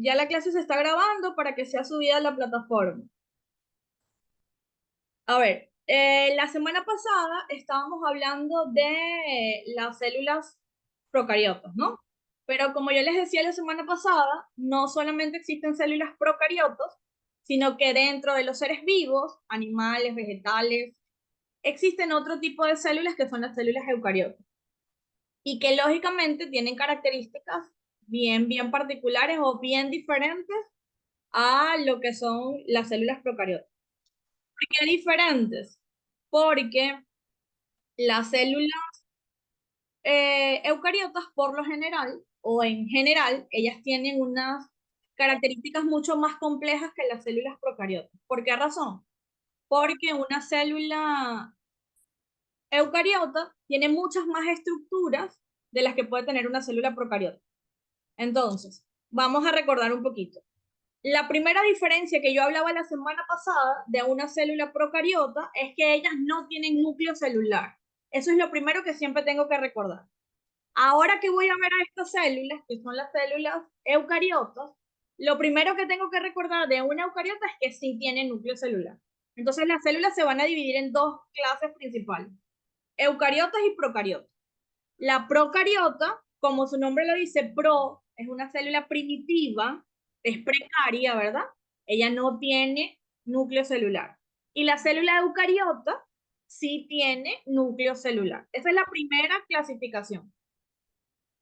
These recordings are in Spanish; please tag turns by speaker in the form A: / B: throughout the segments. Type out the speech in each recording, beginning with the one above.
A: Ya la clase se está grabando para que sea subida a la plataforma. A ver, la semana pasada estábamos hablando de las células procariotas, ¿no? Pero como yo les decía la semana pasada, no solamente existen células procariotas, sino que dentro de los seres vivos, animales, vegetales, existen otro tipo de células que son las células eucariotas y que lógicamente tienen características bien particulares o bien diferentes a lo que son las células procariotas. ¿Por qué diferentes? Porque las células eucariotas, por lo general, o en general, ellas tienen unas características mucho más complejas que las células procariotas. ¿Por qué razón? Porque una célula eucariota tiene muchas más estructuras de las que puede tener una célula procariota. Entonces, vamos a recordar un poquito. La primera diferencia que yo hablaba la semana pasada de una célula procariota es que ellas no tienen núcleo celular. Eso es lo primero que siempre tengo que recordar. Ahora que voy a ver a estas células, que son las células eucariotas, lo primero que tengo que recordar de una eucariota es que sí tiene núcleo celular. Entonces las células se van a dividir en dos clases principales, eucariotas y procariotas. La procariota, como su nombre lo dice, pro, es una célula primitiva, es precaria, ¿verdad? Ella no tiene núcleo celular. Y la célula eucariota sí tiene núcleo celular. Esa es la primera clasificación.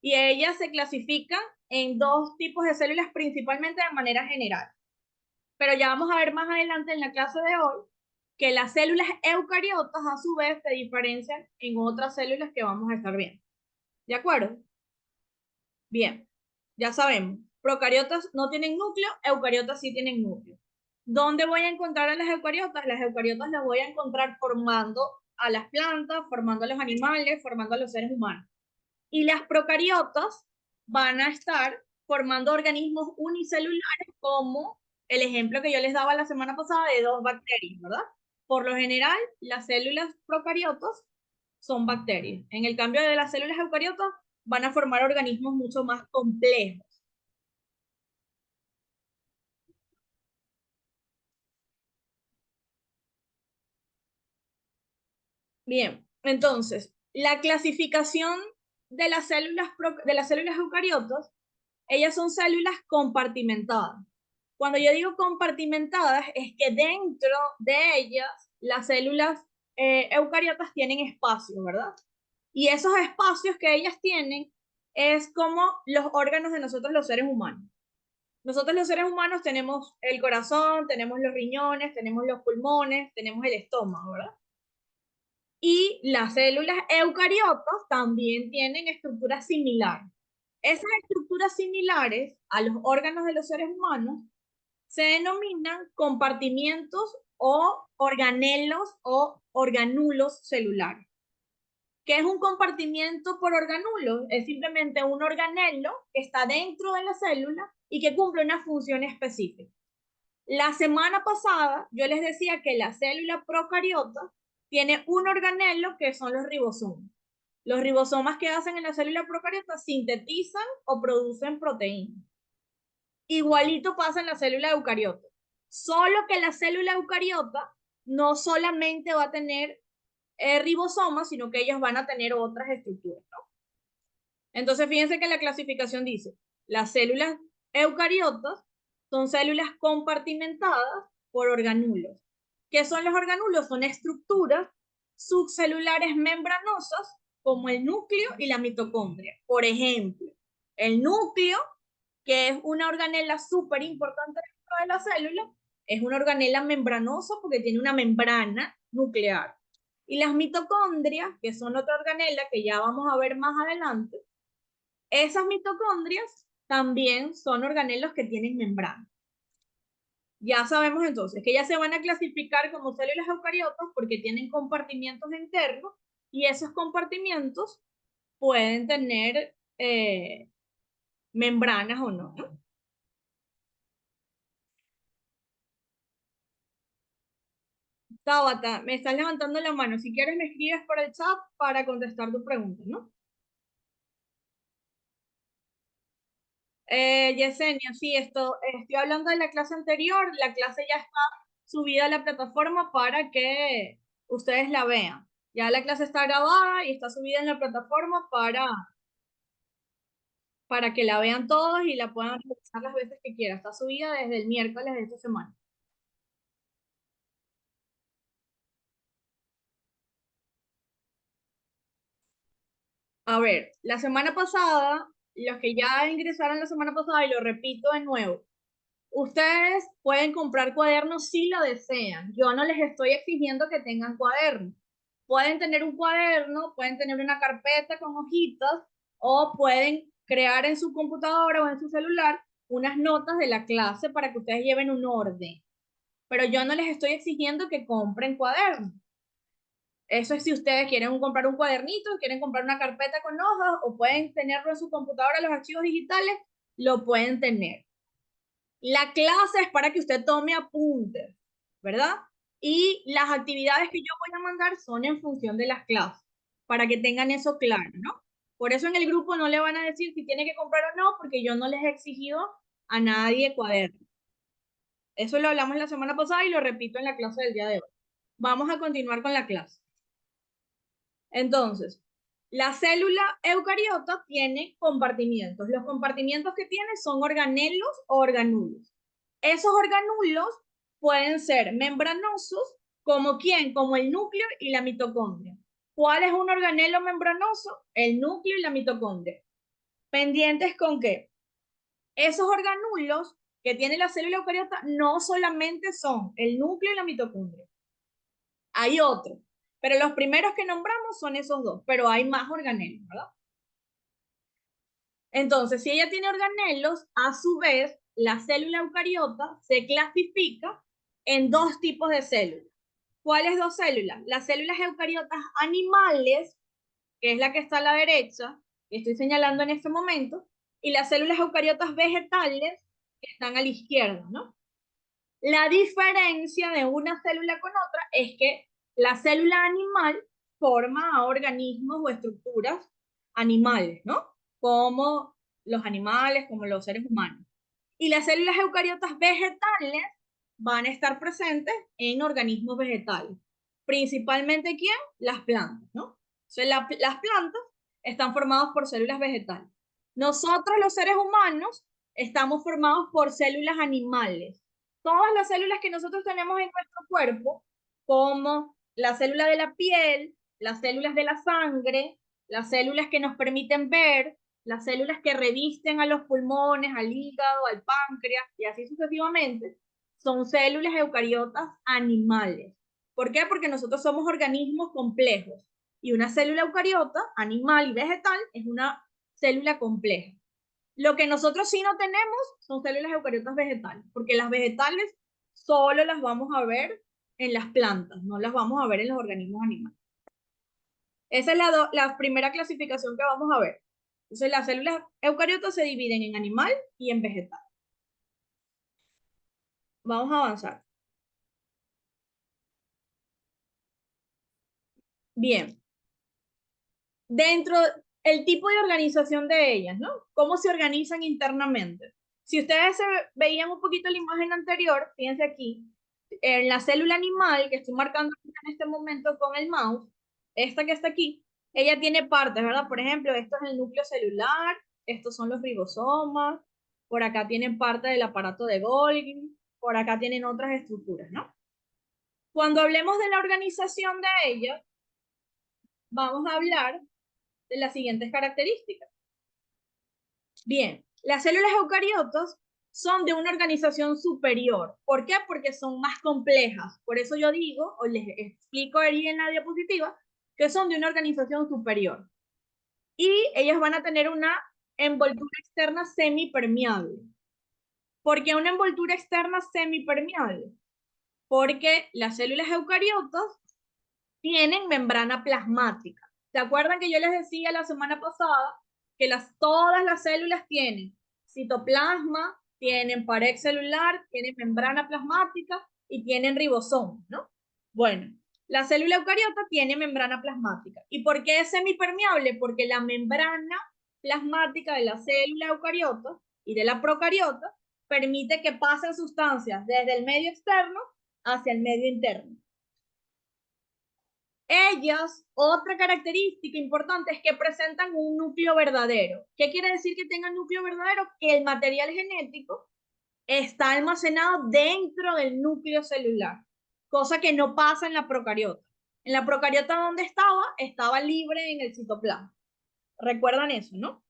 A: Y ella se clasifica en dos tipos de células principalmente de manera general. Pero ya vamos a ver más adelante en la clase de hoy que las células eucariotas a su vez se diferencian en otras células que vamos a estar viendo. ¿De acuerdo? Bien, ya sabemos. Procariotas no tienen núcleo, eucariotas sí tienen núcleo. ¿Dónde voy a encontrar a las eucariotas? Las eucariotas las voy a encontrar formando a las plantas, formando a los animales, formando a los seres humanos. Y las procariotas van a estar formando organismos unicelulares como el ejemplo que yo les daba la semana pasada de dos bacterias, ¿verdad? Por lo general, las células procariotas son bacterias. En el cambio de las células eucariotas, van a formar organismos mucho más complejos. Bien, entonces, la clasificación de las células, de las células eucariotas, ellas son células compartimentadas. Cuando yo digo compartimentadas, es que dentro de ellas las células eucariotas tienen espacios, ¿verdad? Y esos espacios que ellas tienen es como los órganos de nosotros los seres humanos. Nosotros los seres humanos tenemos el corazón, tenemos los riñones, tenemos los pulmones, tenemos el estómago, ¿verdad? Y las células eucariotas también tienen estructuras similares. Esas estructuras similares a los órganos de los seres humanos se denominan compartimientos o organelos o organulos celulares. ¿Qué es un compartimiento por organulo? Es simplemente un organelo que está dentro de la célula y que cumple una función específica. La semana pasada yo les decía que la célula procariota tiene un organelo que son los ribosomas. Los ribosomas que hacen en la célula procariota sintetizan o producen proteínas. Igualito pasa en la célula eucariota. Solo que la célula eucariota no solamente va a tener ribosomas, sino que ellos van a tener otras estructuras, ¿no? Entonces, fíjense que la clasificación dice, las células eucariotas son células compartimentadas por organulos. ¿Qué son los organulos? Son estructuras subcelulares membranosas como el núcleo y la mitocondria. Por ejemplo, el núcleo, que es una organela súper importante dentro de la célula, es una organela membranosa porque tiene una membrana nuclear. Y las mitocondrias, que son otra organela que ya vamos a ver más adelante, esas mitocondrias también son organelos que tienen membrana. Ya sabemos entonces que ellas se van a clasificar como células eucariotas porque tienen compartimientos internos y esos compartimientos pueden tener membranas o no, ¿no? Tabata, me estás levantando la mano. Si quieres, me escribes por el chat para contestar tu pregunta, ¿no? Yesenia, sí, estoy hablando de la clase anterior. La clase ya está subida a la plataforma para que ustedes la vean. Ya la clase está grabada y está subida en la plataforma para que la vean todos y la puedan revisar las veces que quieran. Está subida desde el miércoles de esta semana. A ver, la semana pasada, los que ya ingresaron la semana pasada, y lo repito de nuevo, ustedes pueden comprar cuadernos si lo desean. Yo no les estoy exigiendo que tengan cuadernos. Pueden tener un cuaderno, pueden tener una carpeta con hojitas o pueden crear en su computadora o en su celular unas notas de la clase para que ustedes lleven un orden. Pero yo no les estoy exigiendo que compren cuadernos. Eso es si ustedes quieren comprar un cuadernito, quieren comprar una carpeta con hojas o pueden tenerlo en su computadora, los archivos digitales, lo pueden tener. La clase es para que usted tome apuntes, ¿verdad? Y las actividades que yo voy a mandar son en función de las clases, para que tengan eso claro, ¿no? Por eso en el grupo no le van a decir si tiene que comprar o no, porque yo no les he exigido a nadie cuaderno. Eso lo hablamos la semana pasada y lo repito en la clase del día de hoy. Vamos a continuar con la clase. Entonces, la célula eucariota tiene compartimientos. Los compartimientos que tiene son organelos o organulos. Esos organulos pueden ser membranosos, como quién, como el núcleo y la mitocondria. ¿Cuál es un organelo membranoso? El núcleo y la mitocondria. Pendientes con que esos organulos que tiene la célula eucariota no solamente son el núcleo y la mitocondria. Hay otros, pero los primeros que nombramos son esos dos, pero hay más organelos, ¿verdad? Entonces, si ella tiene organelos, a su vez, la célula eucariota se clasifica en dos tipos de células. ¿Cuáles dos células? Las células eucariotas animales, que es la que está a la derecha, que estoy señalando en este momento, y las células eucariotas vegetales, que están a la izquierda, ¿no? La diferencia de una célula con otra es que la célula animal forma a organismos o estructuras animales, ¿no? Como los animales, como los seres humanos. Y las células eucariotas vegetales van a estar presentes en organismos vegetales. Principalmente, ¿quién? Las plantas, ¿no? Entonces, las plantas están formadas por células vegetales. Nosotros, los seres humanos, estamos formados por células animales. Todas las células que nosotros tenemos en nuestro cuerpo, como la célula de la piel, las células de la sangre, las células que nos permiten ver, las células que revisten a los pulmones, al hígado, al páncreas y así sucesivamente, son células eucariotas animales. ¿Por qué? Porque nosotros somos organismos complejos y una célula eucariota, animal y vegetal, es una célula compleja. Lo que nosotros sí no tenemos son células eucariotas vegetales, porque las vegetales solo las vamos a ver en las plantas, no las vamos a ver en los organismos animales. Esa es la primera clasificación que vamos a ver. Entonces, las células eucariotas se dividen en animal y en vegetal. Vamos a avanzar. Bien. Dentro el tipo de organización de ellas, ¿no? ¿Cómo se organizan internamente? Si ustedes se veían un poquito la imagen anterior, fíjense aquí, en la célula animal, que estoy marcando en este momento con el mouse, esta que está aquí, ella tiene partes, ¿verdad? Por ejemplo, esto es el núcleo celular, estos son los ribosomas, por acá tienen parte del aparato de Golgi, por acá tienen otras estructuras, ¿no? Cuando hablemos de la organización de ellas, vamos a hablar de las siguientes características. Bien, las células eucariotas son de una organización superior. ¿Por qué? Porque son más complejas. Por eso yo digo, o les explico ahí en la diapositiva, que son de una organización superior. Y ellas van a tener una envoltura externa semipermeable. ¿Por qué una envoltura externa semipermeable? Porque las células eucariotas tienen membrana plasmática. ¿Se acuerdan que yo les decía la semana pasada que todas las células tienen citoplasma, tienen pared celular, tienen membrana plasmática y tienen ribosomas, ¿no? Bueno, la célula eucariota tiene membrana plasmática. ¿Y por qué es semipermeable? Porque la membrana plasmática de la célula eucariota y de la procariota permite que pasen sustancias desde el medio externo hacia el medio interno. Ellas, otra característica importante es que presentan un núcleo verdadero. ¿Qué quiere decir que tengan núcleo verdadero? Que el material genético está almacenado dentro del núcleo celular, cosa que no pasa en la procariota. En la procariota, ¿dónde estaba? Estaba libre en el citoplasma. ¿Recuerdan eso, no?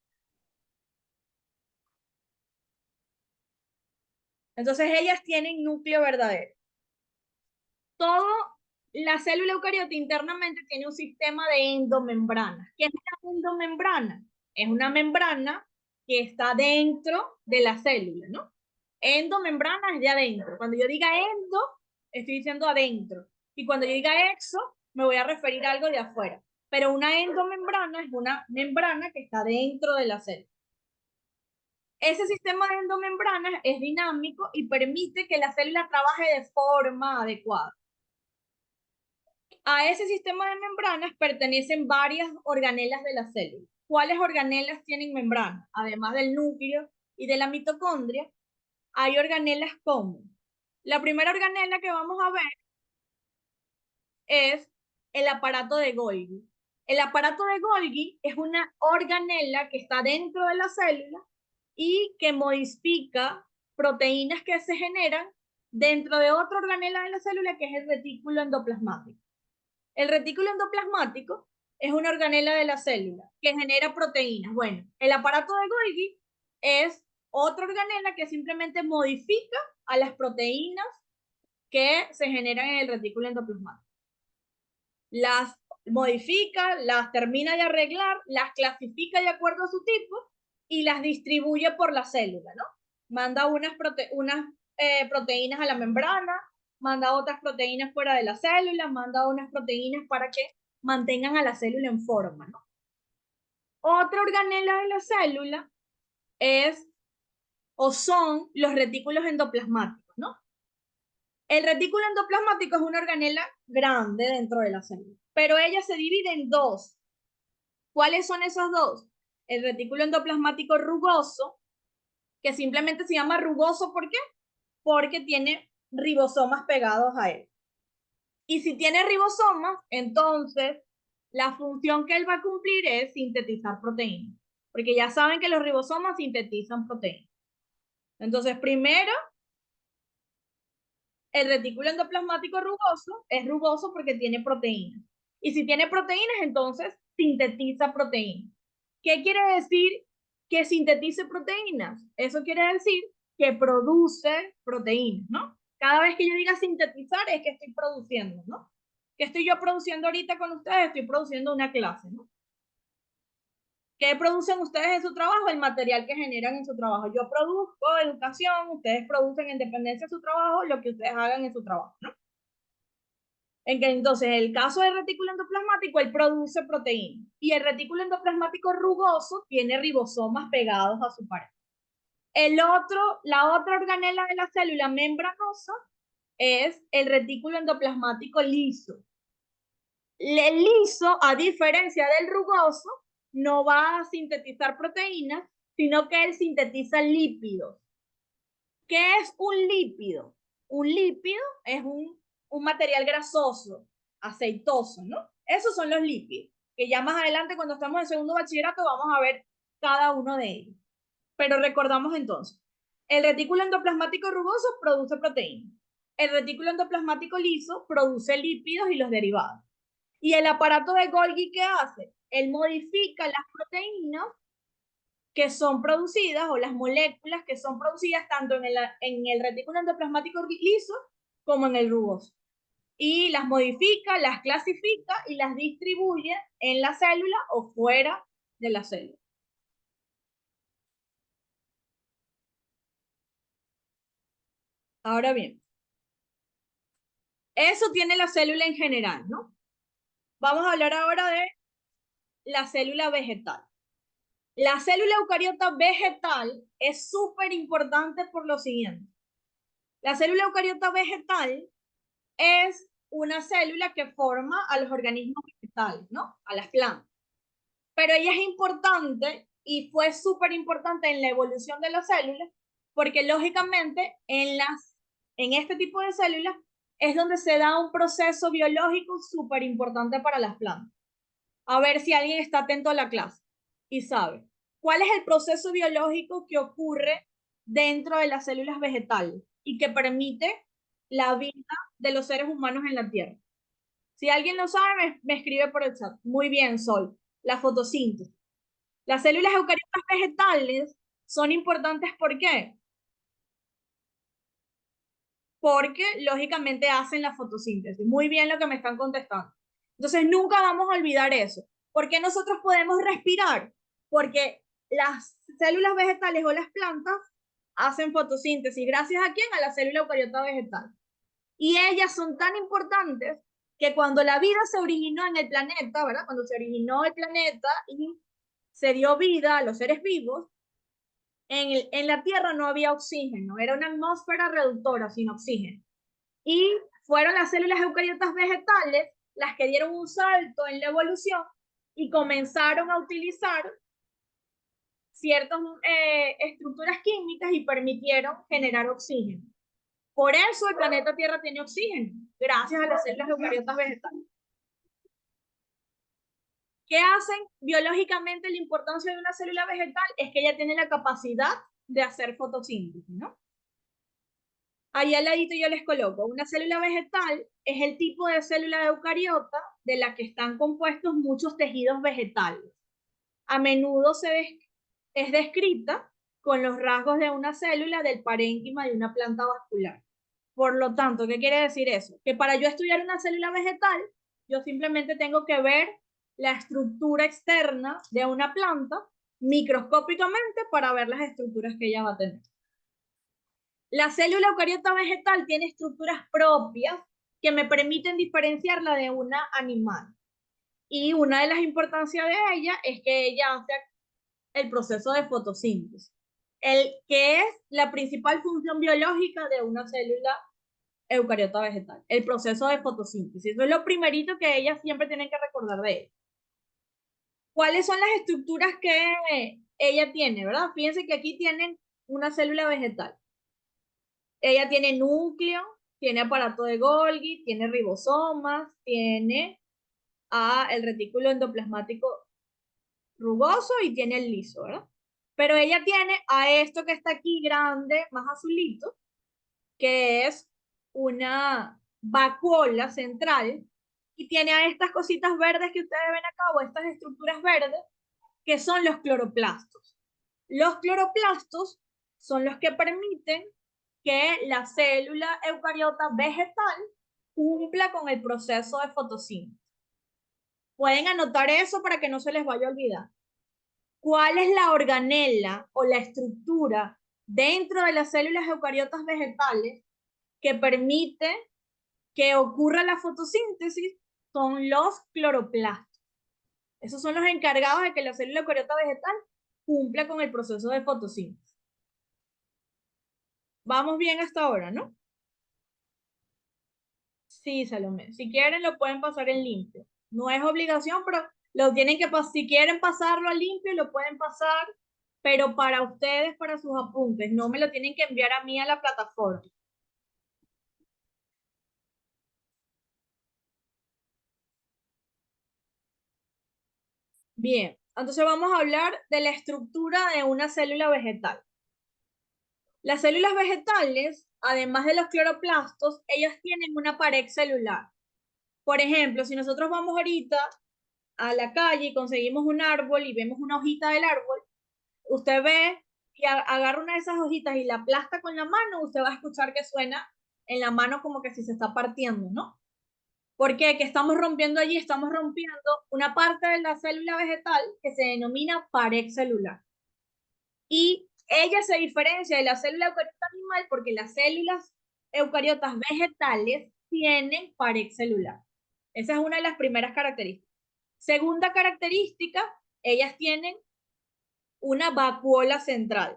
A: Entonces ellas tienen núcleo verdadero. Todo la célula eucariota internamente tiene un sistema de endomembranas. ¿Qué es una endomembrana? Es una membrana que está dentro de la célula, ¿no? Endomembrana es de adentro. Cuando yo diga endo, estoy diciendo adentro. Y cuando yo diga exo, me voy a referir a algo de afuera. Pero una endomembrana es una membrana que está dentro de la célula. Ese sistema de endomembranas es dinámico y permite que la célula trabaje de forma adecuada. A ese sistema de membranas pertenecen varias organelas de la célula. ¿Cuáles organelas tienen membranas? Además del núcleo y de la mitocondria, hay organelas como. La primera organela que vamos a ver es el aparato de Golgi. El aparato de Golgi es una organela que está dentro de la célula y que modifica proteínas que se generan dentro de otra organela de la célula, que es el retículo endoplasmático. El retículo endoplasmático es una organela de la célula que genera proteínas. Bueno, el aparato de Golgi es otra organela que simplemente modifica a las proteínas que se generan en el retículo endoplasmático. Las modifica, las termina de arreglar, las clasifica de acuerdo a su tipo y las distribuye por la célula, ¿no? Manda unas proteínas a la membrana, manda otras proteínas fuera de la célula, manda unas proteínas para que mantengan a la célula en forma, ¿no? Otra organela de la célula es o son los retículos endoplasmáticos, ¿no? El retículo endoplasmático es una organela grande dentro de la célula, pero ella se divide en dos. ¿Cuáles son esos dos? El retículo endoplasmático rugoso, que simplemente se llama rugoso, ¿por qué? Porque tiene ribosomas pegados a él. Y si tiene ribosomas, entonces la función que él va a cumplir es sintetizar proteínas, porque ya saben que los ribosomas sintetizan proteínas. Entonces, primero, el retículo endoplasmático rugoso es rugoso porque tiene proteínas. Y si tiene proteínas, entonces sintetiza proteínas. ¿Qué quiere decir que sintetice proteínas? Eso quiere decir que produce proteínas, ¿no? Cada vez que yo diga sintetizar es que estoy produciendo, ¿no? ¿Qué estoy yo produciendo ahorita con ustedes? Estoy produciendo una clase, ¿no? ¿Qué producen ustedes en su trabajo? El material que generan en su trabajo. Yo produzco educación, ustedes producen en dependencia de su trabajo lo que ustedes hagan en su trabajo, ¿no? En que entonces, en el caso del retículo endoplasmático, él produce proteínas. Y el retículo endoplasmático rugoso tiene ribosomas pegados a su pared. La otra organela de la célula membranosa es el retículo endoplasmático liso. El liso, a diferencia del rugoso, no va a sintetizar proteínas, sino que él sintetiza lípidos. ¿Qué es un lípido? Un lípido es un material grasoso, aceitoso, ¿no? Esos son los lípidos, que ya más adelante, cuando estamos en segundo bachillerato, vamos a ver cada uno de ellos. Pero recordamos entonces, el retículo endoplasmático rugoso produce proteínas. El retículo endoplasmático liso produce lípidos y los derivados. ¿Y el aparato de Golgi qué hace? Él modifica las proteínas que son producidas o las moléculas que son producidas tanto en el retículo endoplasmático liso como en el rugoso. Y las modifica, las clasifica y las distribuye en la célula o fuera de la célula. Ahora bien, eso tiene la célula en general, ¿no? Vamos a hablar ahora de la célula vegetal. La célula eucariota vegetal es súper importante por lo siguiente. La célula eucariota vegetal es una célula que forma a los organismos vegetales, ¿no? A las plantas. Pero ella es importante y fue súper importante en la evolución de las células, porque lógicamente en este tipo de células es donde se da un proceso biológico súper importante para las plantas. A ver si alguien está atento a la clase y sabe. ¿Cuál es el proceso biológico que ocurre dentro de las células vegetales y que permite la vida de los seres humanos en la Tierra? Si alguien lo sabe, me escribe por el chat. Muy bien, Sol. La fotosíntesis. Las células eucariotas vegetales son importantes, ¿por qué? Porque lógicamente hacen la fotosíntesis. Muy bien lo que me están contestando. Entonces nunca vamos a olvidar eso. ¿Por qué nosotros podemos respirar? Porque las células vegetales o las plantas hacen fotosíntesis. ¿Gracias a quién? A la célula eucariota vegetal. Y ellas son tan importantes que cuando la vida se originó en el planeta, ¿verdad? Cuando se originó el planeta y se dio vida a los seres vivos, en la Tierra no había oxígeno, era una atmósfera reductora sin oxígeno. Y fueron las células eucariotas vegetales las que dieron un salto en la evolución y comenzaron a utilizar ciertas estructuras químicas y permitieron generar oxígeno. Por eso el planeta Tierra tiene oxígeno, gracias a las células eucariotas vegetales. ¿Qué hacen biológicamente? La importancia de una célula vegetal es que ella tiene la capacidad de hacer fotosíntesis, ¿no? Ahí al ladito yo les coloco, una célula vegetal es el tipo de célula eucariota de la que están compuestos muchos tejidos vegetales. A menudo es descrita con los rasgos de una célula del parénquima de una planta vascular. Por lo tanto, ¿qué quiere decir eso? Que para yo estudiar una célula vegetal, yo simplemente tengo que ver la estructura externa de una planta microscópicamente para ver las estructuras que ella va a tener. La célula eucariota vegetal tiene estructuras propias que me permiten diferenciarla de una animal. Y una de las importancias de ella es que ella hace el proceso de fotosíntesis, el que es la principal función biológica de una célula eucariota vegetal, el proceso de fotosíntesis. Eso es lo primerito que ellas siempre tienen que recordar de ella. ¿Cuáles son las estructuras que ella tiene, verdad? Fíjense que aquí tienen una célula vegetal. Ella tiene núcleo, tiene aparato de Golgi, tiene ribosomas, tiene el retículo endoplasmático rugoso y tiene el liso, ¿verdad? Pero ella tiene a esto que está aquí grande, más azulito, que es una vacuola central, y tiene a estas cositas verdes que ustedes ven acá, o estas estructuras verdes, que son los cloroplastos. Los cloroplastos son los que permiten que la célula eucariota vegetal cumpla con el proceso de fotosíntesis. Pueden anotar eso para que no se les vaya a olvidar. ¿Cuál es la organela o la estructura dentro de las células eucariotas vegetales que permite que ocurra la fotosíntesis? Son los cloroplastos. Esos son los encargados de que la célula eucariota vegetal cumpla con el proceso de fotosíntesis. Vamos bien hasta ahora, ¿no? Sí, Salomé. Si quieren lo pueden pasar en limpio. No es obligación, pero lo tienen que pasar. Si quieren pasarlo a limpio, lo pueden pasar, pero para ustedes, para sus apuntes. No me lo tienen que enviar a mí a la plataforma. Bien, entonces vamos a hablar de la estructura de una célula vegetal. Las células vegetales, además de los cloroplastos, ellas tienen una pared celular. Por ejemplo, si nosotros vamos ahorita a la calle y conseguimos un árbol y vemos una hojita del árbol, usted ve y agarra una de esas hojitas y la aplasta con la mano, usted va a escuchar que suena en la mano como que si se está partiendo, ¿no? ¿Por qué? Que estamos rompiendo allí, estamos rompiendo una parte de la célula vegetal que se denomina pared celular. Y ella se diferencia de la célula eucariota animal porque las células eucariotas vegetales tienen pared celular. Esa es una de las primeras características. Segunda característica, ellas tienen una vacuola central.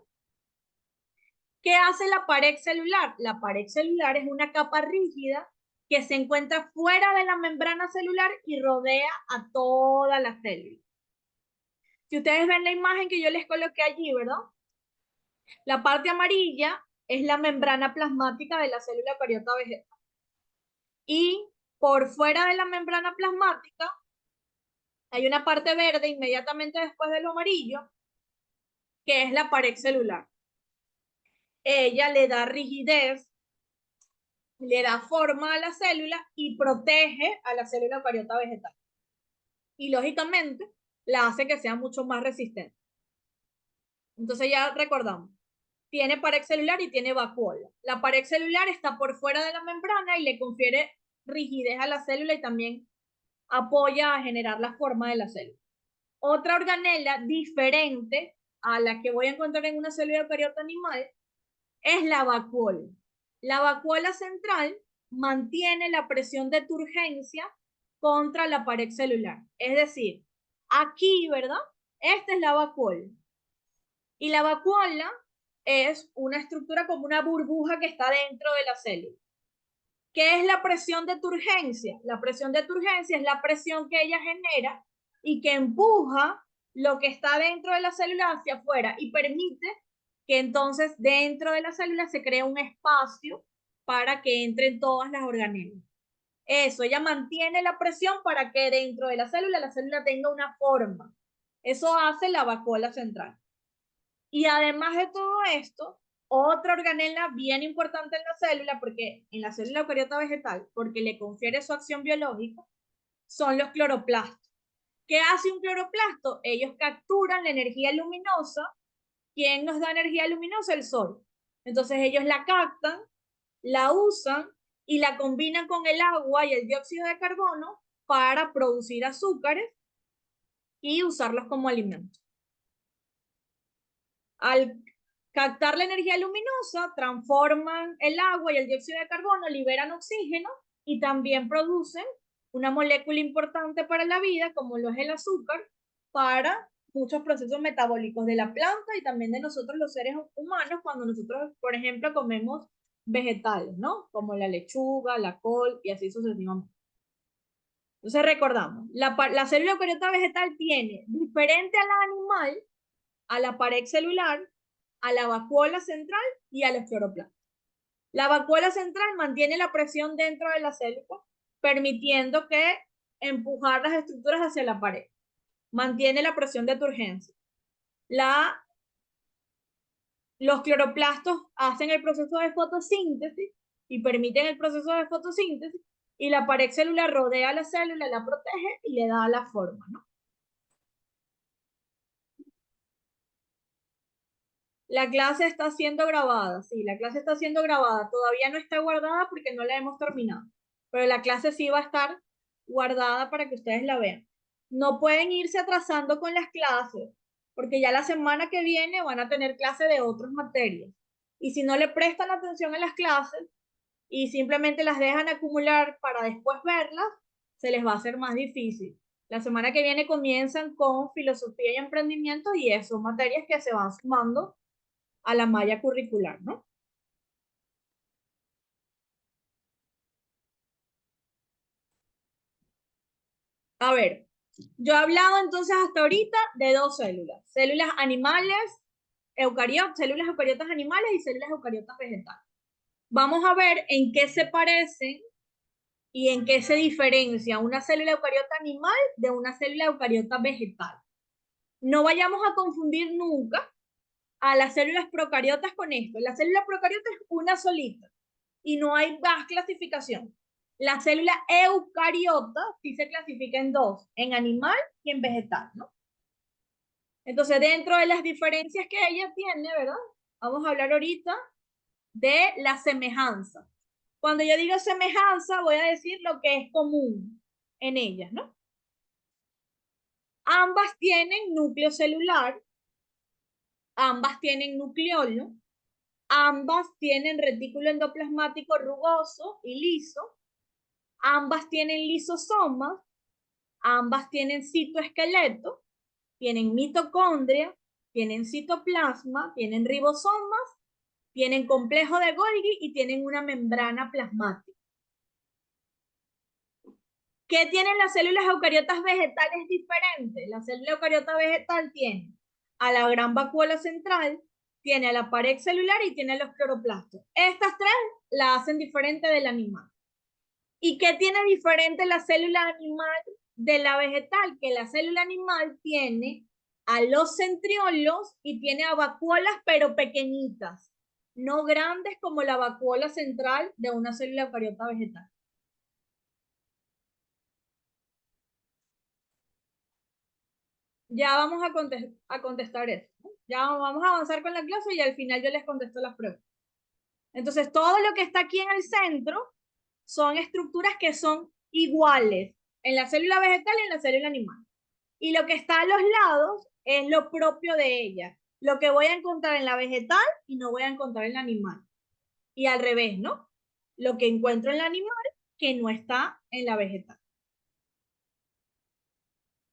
A: ¿Qué hace la pared celular? La pared celular es una capa rígida que se encuentra fuera de la membrana celular y rodea a toda la célula. Si ustedes ven la imagen que yo les coloqué allí, ¿verdad? La parte amarilla es la membrana plasmática de la célula eucariota vegetal. Y por fuera de la membrana plasmática hay una parte verde inmediatamente después de lo amarillo, que es la pared celular. Ella le da rigidez, le da forma a la célula y protege a la célula eucariota vegetal. Y lógicamente la hace que sea mucho más resistente. Entonces ya recordamos, tiene pared celular y tiene vacuola. La pared celular está por fuera de la membrana y le confiere rigidez a la célula y también apoya a generar la forma de la célula. Otra organela diferente a la que voy a encontrar en una célula eucariota animal es la vacuola. La vacuola central mantiene la presión de turgencia contra la pared celular. Es decir, aquí, ¿verdad? Esta es la vacuola. Y la vacuola es una estructura como una burbuja que está dentro de la célula. ¿Qué es la presión de turgencia? La presión de turgencia es la presión que ella genera y que empuja lo que está dentro de la célula hacia afuera y permite que entonces dentro de la célula se cree un espacio para que entren todas las organelas. Eso, ella mantiene la presión para que dentro de la célula tenga una forma. Eso hace la vacuola central. Y además de todo esto, otra organela bien importante en la célula, porque en la célula eucariota vegetal, porque le confiere su acción biológica, son los cloroplastos. ¿Qué hace un cloroplasto? Ellos capturan la energía luminosa. ¿Quién nos da energía luminosa? El sol. Entonces ellos la captan, la usan y la combinan con el agua y el dióxido de carbono para producir azúcares y usarlos como alimento. Al captar la energía luminosa, transforman el agua y el dióxido de carbono, liberan oxígeno y también producen una molécula importante para la vida, como lo es el azúcar, para muchos procesos metabólicos de la planta y también de nosotros los seres humanos cuando nosotros, por ejemplo, comemos vegetales, ¿no? Como la lechuga, la col y así sucesivamente. Entonces recordamos, la célula eucariota vegetal tiene diferente a la animal, a la pared celular, a la vacuola central y al escleroplasma. La vacuola central mantiene la presión dentro de la célula, permitiendo que empujar las estructuras hacia la pared. Mantiene la presión de turgencia. Los cloroplastos hacen el proceso de fotosíntesis y permiten el proceso de fotosíntesis y la pared celular rodea a la célula, la protege y le da la forma, ¿no? La clase está siendo grabada, sí, la clase está siendo grabada. Todavía no está guardada porque no la hemos terminado, pero la clase sí va a estar guardada para que ustedes la vean. No pueden irse atrasando con las clases, porque ya la semana que viene van a tener clase de otras materias. Y si no le prestan atención a las clases y simplemente las dejan acumular para después verlas, se les va a hacer más difícil. La semana que viene comienzan con filosofía y emprendimiento y eso, son materias que se van sumando a la malla curricular, ¿no? A ver, yo he hablado entonces hasta ahorita de dos células animales, células eucariotas animales y células eucariotas vegetales. Vamos a ver en qué se parecen y en qué se diferencia una célula eucariota animal de una célula eucariota vegetal. No vayamos a confundir nunca a las células procariotas con esto. La célula procariota es una solita y no hay más clasificación. La célula eucariota sí se clasifica en dos, en animal y en vegetal, ¿no? Entonces, dentro de las diferencias que ella tiene, ¿verdad? Vamos a hablar ahorita de la semejanza. Cuando yo digo semejanza, voy a decir lo que es común en ellas, ¿no? Ambas tienen núcleo celular, ambas tienen nucleolo, ambas tienen retículo endoplasmático rugoso y liso, ambas tienen lisosomas, ambas tienen citoesqueleto, tienen mitocondria, tienen citoplasma, tienen ribosomas, tienen complejo de Golgi y tienen una membrana plasmática. ¿Qué tienen las células eucariotas vegetales diferentes? La célula eucariota vegetal tiene a la gran vacuola central, tiene a la pared celular y tiene a los cloroplastos. Estas tres la hacen diferente del animal. ¿Y qué tiene diferente la célula animal de la vegetal? Que la célula animal tiene a los centriolos y tiene a vacuolas pero pequeñitas, no grandes como la vacuola central de una célula eucariota vegetal. Ya vamos a contestar eso, ¿no? Ya vamos a avanzar con la clase y al final yo les contesto las preguntas. Entonces, todo lo que está aquí en el centro son estructuras que son iguales en la célula vegetal y en la célula animal. Y lo que está a los lados es lo propio de ella. Lo que voy a encontrar en la vegetal y no voy a encontrar en la animal. Y al revés, ¿no? Lo que encuentro en la animal que no está en la vegetal.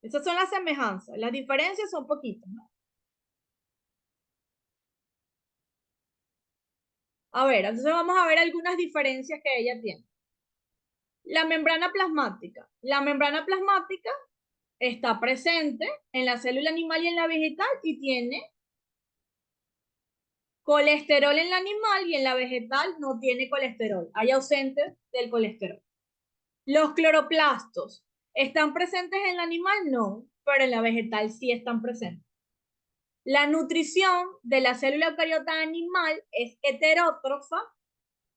A: Esas son las semejanzas. Las diferencias son poquitas, ¿no? A ver, entonces vamos a ver algunas diferencias que ella tiene. La membrana plasmática. La membrana plasmática está presente en la célula animal y en la vegetal y tiene colesterol en la animal y en la vegetal no tiene colesterol. Hay ausentes del colesterol. Los cloroplastos, ¿están presentes en el animal? No, pero en la vegetal sí están presentes. La nutrición de la célula eucariota animal es heterótrofa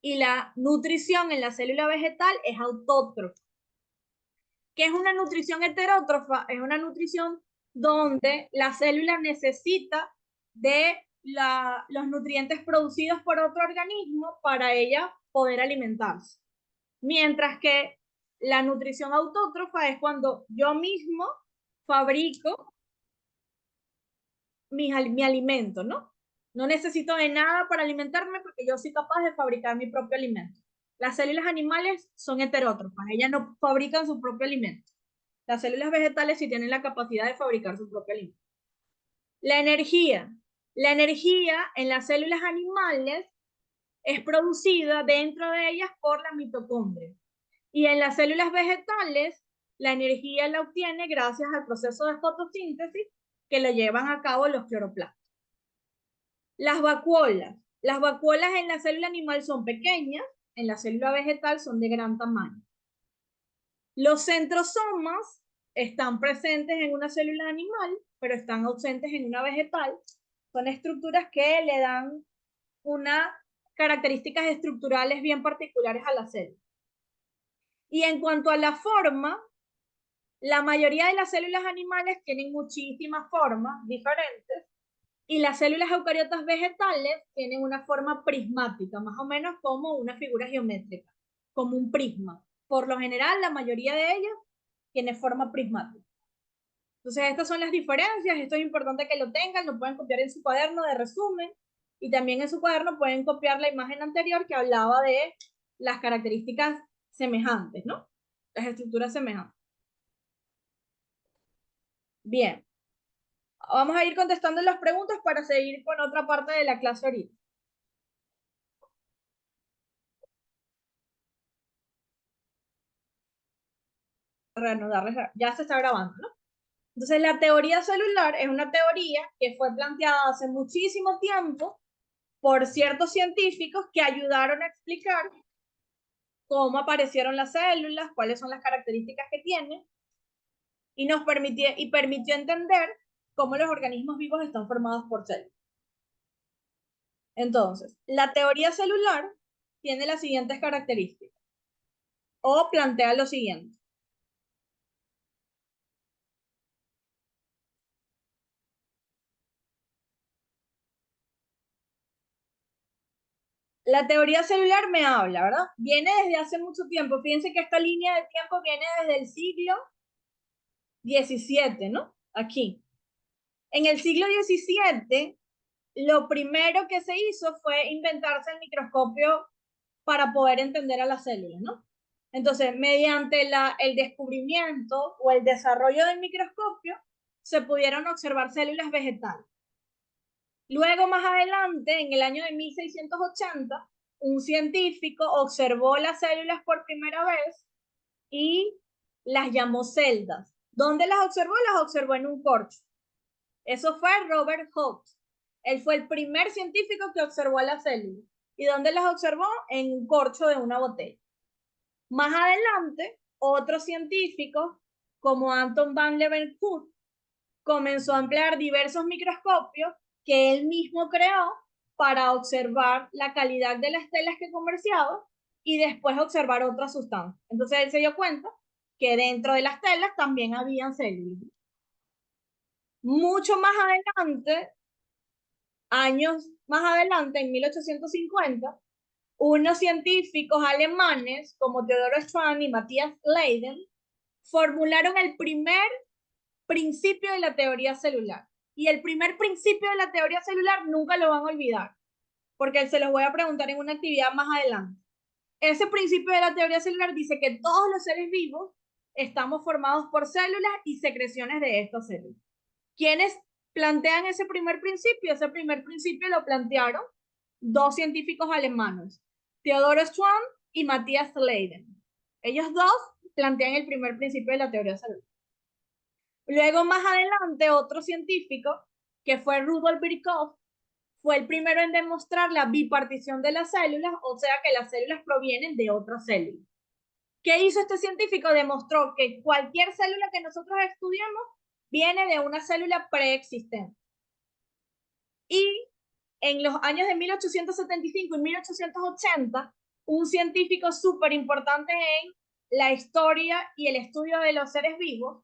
A: y la nutrición en la célula vegetal es autótrofa. ¿Qué es una nutrición heterótrofa? Es una nutrición donde la célula necesita de los nutrientes producidos por otro organismo para ella poder alimentarse. Mientras que la nutrición autótrofa es cuando yo mismo fabrico mi alimento, ¿no? No necesito de nada para alimentarme porque yo soy capaz de fabricar mi propio alimento. Las células animales son heterótrofas, ellas no fabrican su propio alimento. Las células vegetales sí tienen la capacidad de fabricar su propio alimento. La energía. La energía en las células animales es producida dentro de ellas por la mitocondria. Y en las células vegetales, la energía la obtiene gracias al proceso de fotosíntesis que lo llevan a cabo los cloroplastos. Las vacuolas. Las vacuolas en la célula animal son pequeñas, en la célula vegetal son de gran tamaño. Los centrosomas están presentes en una célula animal, pero están ausentes en una vegetal. Son estructuras que le dan unas características estructurales bien particulares a la célula. Y en cuanto a la forma, la mayoría de las células animales tienen muchísimas formas diferentes y las células eucariotas vegetales tienen una forma prismática, más o menos como una figura geométrica, como un prisma. Por lo general, la mayoría de ellas tiene forma prismática. Entonces, estas son las diferencias. Esto es importante que lo tengan, lo pueden copiar en su cuaderno de resumen y también en su cuaderno pueden copiar la imagen anterior que hablaba de las características semejantes, ¿no? Las estructuras semejantes. Bien, vamos a ir contestando las preguntas para seguir con otra parte de la clase ahorita. Reanudarles, ya se está grabando, ¿no? Entonces, la teoría celular es una teoría que fue planteada hace muchísimo tiempo por ciertos científicos que ayudaron a explicar cómo aparecieron las células, cuáles son las características que tienen, y permitió entender cómo los organismos vivos están formados por células. Entonces, la teoría celular tiene las siguientes características, o plantea lo siguiente. La teoría celular me habla, ¿verdad? Viene desde hace mucho tiempo. Fíjense que esta línea de tiempo viene desde el siglo XVII, ¿no? Aquí. En el siglo XVII, lo primero que se hizo fue inventarse el microscopio para poder entender a las células, ¿no? Entonces, mediante el descubrimiento o el desarrollo del microscopio, se pudieron observar células vegetales. Luego, más adelante, en el año de 1680, un científico observó las células por primera vez y las llamó celdas. ¿Dónde las observó? Las observó en un corcho. Eso fue Robert Hooke. Él fue el primer científico que observó las células. ¿Y dónde las observó? En un corcho de una botella. Más adelante, otro científico, como Anton van Leeuwenhoek, comenzó a emplear diversos microscopios que él mismo creó para observar la calidad de las telas que comerciaba y después observar otras sustancias. Entonces él se dio cuenta que dentro de las telas también habían células. Mucho más adelante, años más adelante, en 1850, unos científicos alemanes como Theodor Schwann y Matthias Leiden formularon el primer principio de la teoría celular. Y el primer principio de la teoría celular nunca lo van a olvidar, porque se los voy a preguntar en una actividad más adelante. Ese principio de la teoría celular dice que todos los seres vivos estamos formados por células y secreciones de estas células. ¿Quiénes plantean ese primer principio? Ese primer principio lo plantearon dos científicos alemanes, Theodor Schwann y Matthias Leiden. Ellos dos plantean el primer principio de la teoría celular. Luego, más adelante, otro científico, que fue Rudolf Virchow, fue el primero en demostrar la bipartición de las células, o sea que las células provienen de otras células. ¿Qué hizo este científico? Demostró que cualquier célula que nosotros estudiamos viene de una célula preexistente. Y en los años de 1875 y 1880, un científico súper importante en la historia y el estudio de los seres vivos,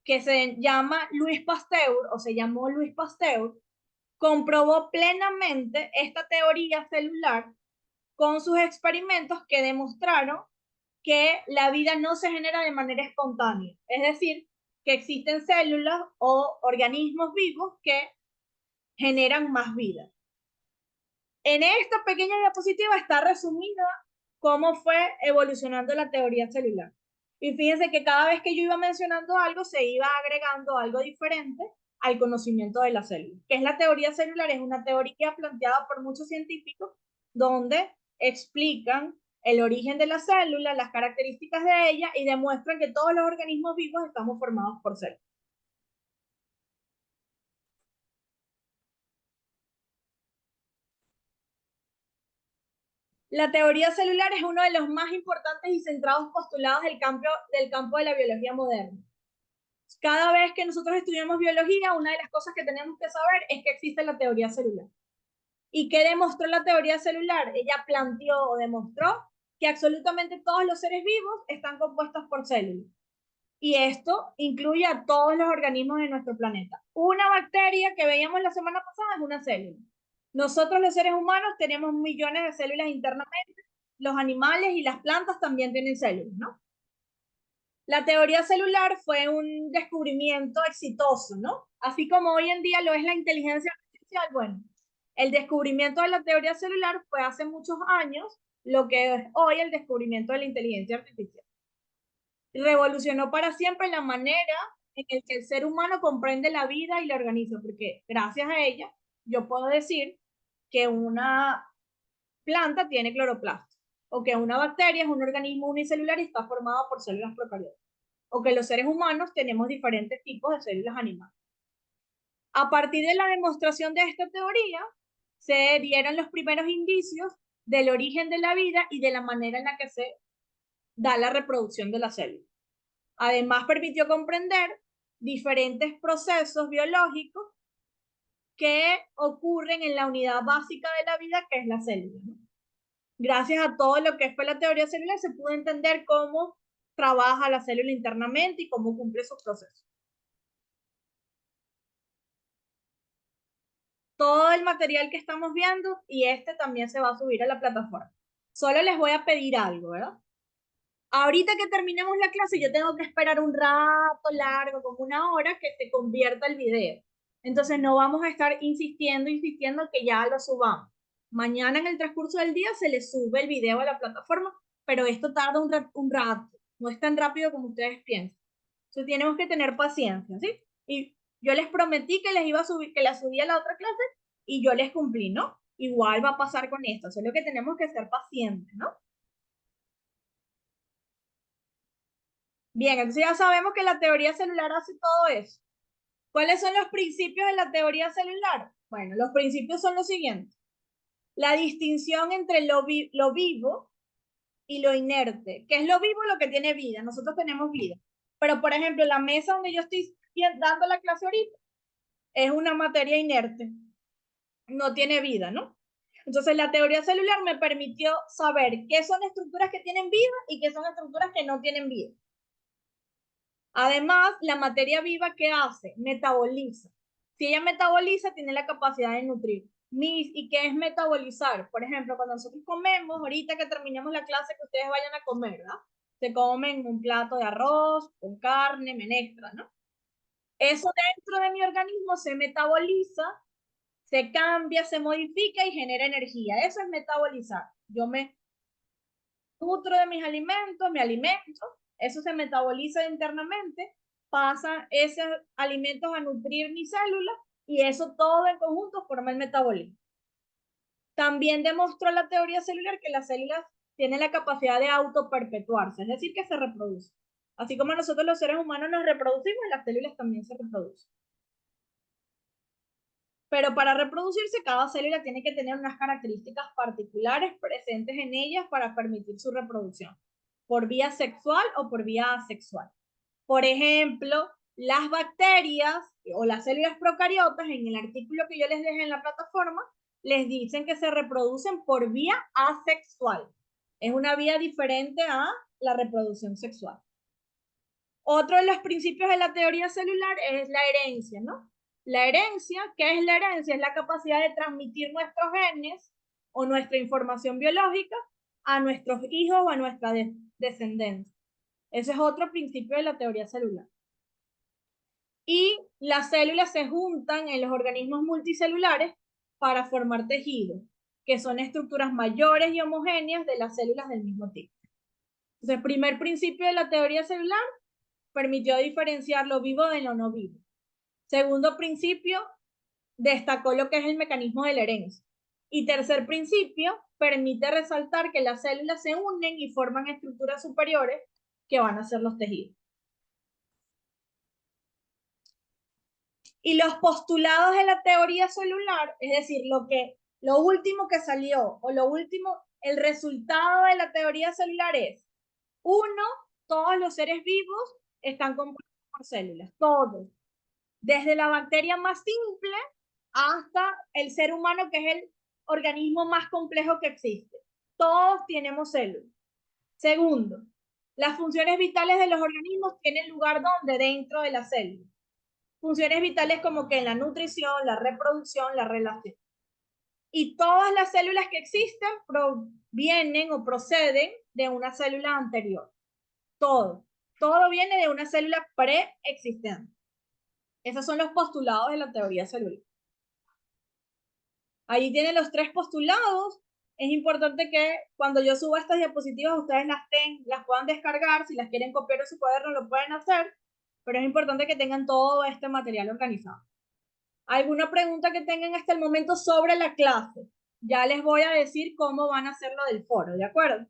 A: que se llama Louis Pasteur, o se llamó Louis Pasteur, comprobó plenamente esta teoría celular con sus experimentos que demostraron que la vida no se genera de manera espontánea. Es decir, que existen células o organismos vivos que generan más vida. En esta pequeña diapositiva está resumida cómo fue evolucionando la teoría celular. Y fíjense que cada vez que yo iba mencionando algo, se iba agregando algo diferente al conocimiento de la célula. ¿Qué es la teoría celular? Es una teoría planteada por muchos científicos donde explican el origen de la célula, las características de ella y demuestran que todos los organismos vivos estamos formados por células. La teoría celular es uno de los más importantes y centrados postulados del campo de la biología moderna. Cada vez que nosotros estudiamos biología, una de las cosas que tenemos que saber es que existe la teoría celular. ¿Y qué demostró la teoría celular? Ella planteó o demostró que absolutamente todos los seres vivos están compuestos por células. Y esto incluye a todos los organismos de nuestro planeta. Una bacteria que veíamos la semana pasada es una célula. Nosotros los seres humanos tenemos millones de células internamente, los animales y las plantas también tienen células, ¿no? La teoría celular fue un descubrimiento exitoso, ¿no? Así como hoy en día lo es la inteligencia artificial, bueno, el descubrimiento de la teoría celular fue hace muchos años lo que es hoy el descubrimiento de la inteligencia artificial. Revolucionó para siempre la manera en que el ser humano comprende la vida y la organiza, porque gracias a ella yo puedo decir que una planta tiene cloroplasto, o que una bacteria es un organismo unicelular y está formado por células procariotas, o que los seres humanos tenemos diferentes tipos de células animales. A partir de la demostración de esta teoría, se dieron los primeros indicios del origen de la vida y de la manera en la que se da la reproducción de la célula. Además, permitió comprender diferentes procesos biológicos que ocurren en la unidad básica de la vida, que es la célula, ¿no? Gracias a todo lo que fue la teoría celular, se pudo entender cómo trabaja la célula internamente y cómo cumple sus procesos. Todo el material que estamos viendo y este también se va a subir a la plataforma. Solo les voy a pedir algo, ¿verdad? Ahorita que terminemos la clase, yo tengo que esperar un rato largo, como una hora, que se convierta el video. Entonces no vamos a estar insistiendo que ya lo subamos. Mañana en el transcurso del día se les sube el video a la plataforma, pero esto tarda un rato. No es tan rápido como ustedes piensan. Entonces tenemos que tener paciencia, ¿sí? Y yo les prometí que les iba a subir, que la subía a la otra clase y yo les cumplí, ¿no? Igual va a pasar con esto, solo que tenemos que ser pacientes, ¿no? Bien, entonces ya sabemos que la teoría celular hace todo eso. ¿Cuáles son los principios de la teoría celular? Bueno, los principios son los siguientes. La distinción entre lo vivo y lo inerte. ¿Qué es lo vivo? Lo que tiene vida. Nosotros tenemos vida. Pero, por ejemplo, la mesa donde yo estoy dando la clase ahorita es una materia inerte. No tiene vida, ¿no? Entonces, la teoría celular me permitió saber qué son estructuras que tienen vida y qué son estructuras que no tienen vida. Además, la materia viva, ¿qué hace? Metaboliza. Si ella metaboliza, tiene la capacidad de nutrir. ¿Y qué es metabolizar? Por ejemplo, cuando nosotros comemos, ahorita que terminemos la clase, que ustedes vayan a comer, ¿verdad? Se comen un plato de arroz con carne, menestra, ¿no? Eso dentro de mi organismo se metaboliza, se cambia, se modifica y genera energía. Eso es metabolizar. Yo me nutro de mis alimentos, me alimento, eso se metaboliza internamente, pasan esos alimentos a nutrir mis células y eso todo en conjunto forma el metabolismo. También demostró la teoría celular que las células tienen la capacidad de autoperpetuarse, es decir, que se reproducen. Así como nosotros los seres humanos nos reproducimos, las células también se reproducen. Pero para reproducirse, cada célula tiene que tener unas características particulares presentes en ellas para permitir su reproducción, por vía sexual o por vía asexual. Por ejemplo, las bacterias o las células procariotas, en el artículo que yo les dejé en la plataforma, les dicen que se reproducen por vía asexual. Es una vía diferente a la reproducción sexual. Otro de los principios de la teoría celular es la herencia, ¿no? La herencia, ¿qué es la herencia? Es la capacidad de transmitir nuestros genes o nuestra información biológica a nuestros hijos o a nuestra descendencia. Ese es otro principio de la teoría celular. Y las células se juntan en los organismos multicelulares para formar tejidos, que son estructuras mayores y homogéneas de las células del mismo tipo. Entonces, el primer principio de la teoría celular permitió diferenciar lo vivo de lo no vivo. Segundo principio, destacó lo que es el mecanismo de la herencia. Y tercer principio, permite resaltar que las células se unen y forman estructuras superiores que van a ser los tejidos. Y los postulados de la teoría celular, es decir, lo último que salió o lo último, el resultado de la teoría celular es, uno, todos los seres vivos están compuestos por células, todos. Desde la bacteria más simple hasta el ser humano, que es el organismo más complejo que existe. Todos tenemos células. Segundo, las funciones vitales de los organismos tienen lugar donde dentro de la célula. Funciones vitales como que en la nutrición, la reproducción, la relación. Y todas las células que existen provienen o proceden de una célula anterior. Todo viene de una célula preexistente. Esos son los postulados de la teoría celular. Ahí tienen los tres postulados. Es importante que cuando yo suba estas diapositivas ustedes las puedan descargar. Si las quieren copiar en su cuaderno lo pueden hacer, pero es importante que tengan todo este material organizado. ¿Alguna pregunta que tengan hasta el momento sobre la clase? Ya les voy a decir cómo van a hacer lo del foro, ¿de acuerdo?